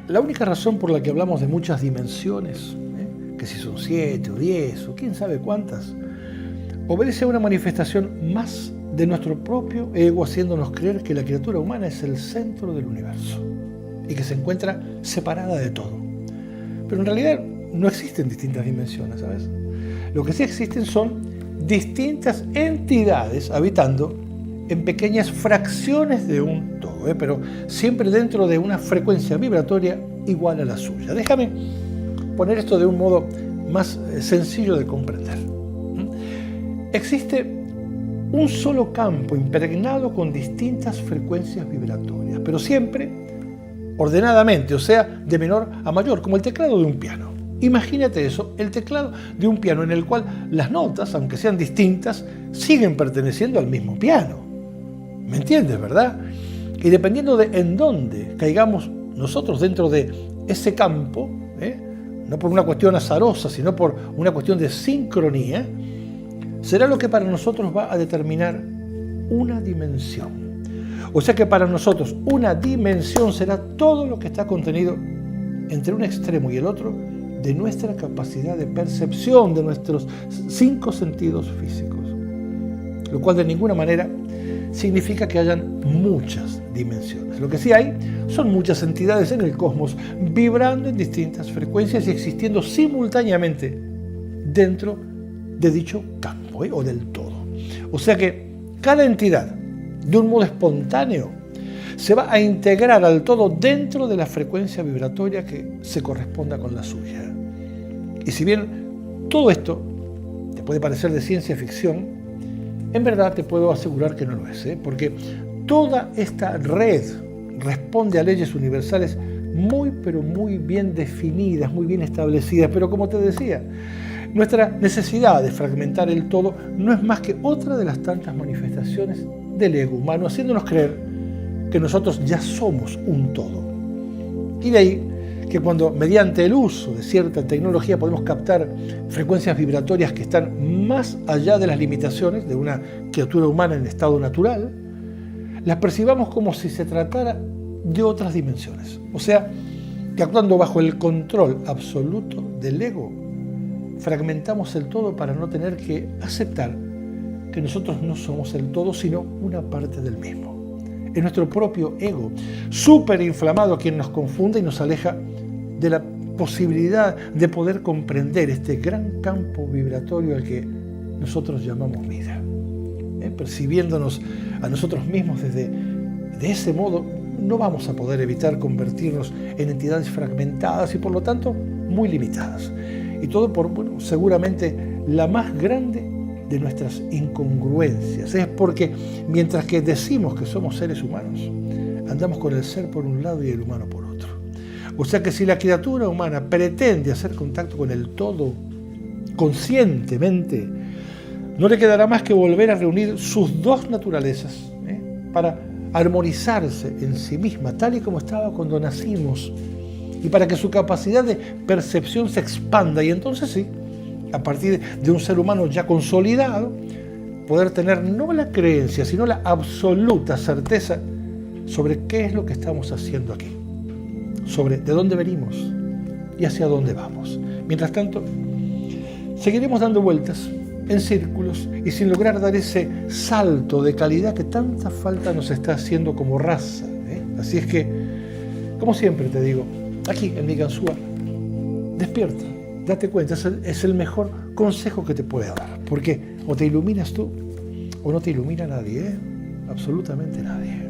La única razón por la que hablamos de muchas dimensiones, que si son 7 o 10 o quién sabe cuántas, obedece a una manifestación más de nuestro propio ego, haciéndonos creer que la criatura humana es el centro del universo y que se encuentra separada de todo. Pero en realidad no existen distintas dimensiones, ¿sabes? Lo que sí existen son distintas entidades habitando en pequeñas fracciones de un todo, pero siempre dentro de una frecuencia vibratoria igual a la suya. Déjame poner esto de un modo más sencillo de comprender. Existe un solo campo impregnado con distintas frecuencias vibratorias, pero siempre ordenadamente, o sea, de menor a mayor, como el teclado de un piano. Imagínate eso, el teclado de un piano en el cual las notas, aunque sean distintas, siguen perteneciendo al mismo piano. ¿Me entiendes, verdad? Y dependiendo de en dónde caigamos nosotros dentro de ese campo, no por una cuestión azarosa, sino por una cuestión de sincronía, será lo que para nosotros va a determinar una dimensión. O sea que para nosotros una dimensión será todo lo que está contenido entre un extremo y el otro de nuestra capacidad de percepción, de nuestros 5 sentidos físicos. Lo cual de ninguna manera significa que hayan muchas dimensiones. Lo que sí hay son muchas entidades en el cosmos vibrando en distintas frecuencias y existiendo simultáneamente dentro de dicho campo o del todo. O sea que cada entidad, de un modo espontáneo, se va a integrar al todo dentro de la frecuencia vibratoria que se corresponda con la suya. Y si bien todo esto te puede parecer de ciencia ficción, en verdad te puedo asegurar que no lo es, porque toda esta red responde a leyes universales muy, pero muy bien definidas, muy bien establecidas. Pero como te decía, nuestra necesidad de fragmentar el todo no es más que otra de las tantas manifestaciones del ego humano, haciéndonos creer que nosotros ya somos un todo. Y de ahí que cuando mediante el uso de cierta tecnología podemos captar frecuencias vibratorias que están más allá de las limitaciones de una criatura humana en estado natural, las percibamos como si se tratara de otras dimensiones. O sea, que actuando bajo el control absoluto del ego, fragmentamos el todo para no tener que aceptar que nosotros no somos el todo, sino una parte del mismo. Es nuestro propio ego, súper inflamado, quien nos confunde y nos aleja de la posibilidad de poder comprender este gran campo vibratorio al que nosotros llamamos vida. Percibiéndonos a nosotros mismos de ese modo, no vamos a poder evitar convertirnos en entidades fragmentadas y por lo tanto muy limitadas. Y todo por, seguramente la más grande de nuestras incongruencias. Es porque mientras que decimos que somos seres humanos, andamos con el ser por un lado y el humano por otro. O sea que si la criatura humana pretende hacer contacto con el todo conscientemente, no le quedará más que volver a reunir sus dos naturalezas para armonizarse en sí misma, tal y como estaba cuando nacimos, y para que su capacidad de percepción se expanda y entonces sí, a partir de un ser humano ya consolidado, poder tener no la creencia, sino la absoluta certeza sobre qué es lo que estamos haciendo aquí, sobre de dónde venimos y hacia dónde vamos. Mientras tanto, seguiremos dando vueltas en círculos y sin lograr dar ese salto de calidad que tanta falta nos está haciendo como raza. Así es que, como siempre te digo, aquí en mi Ganzúa, despierta, date cuenta, es el mejor consejo que te puede dar, porque o te iluminas tú o no te ilumina nadie, absolutamente nadie.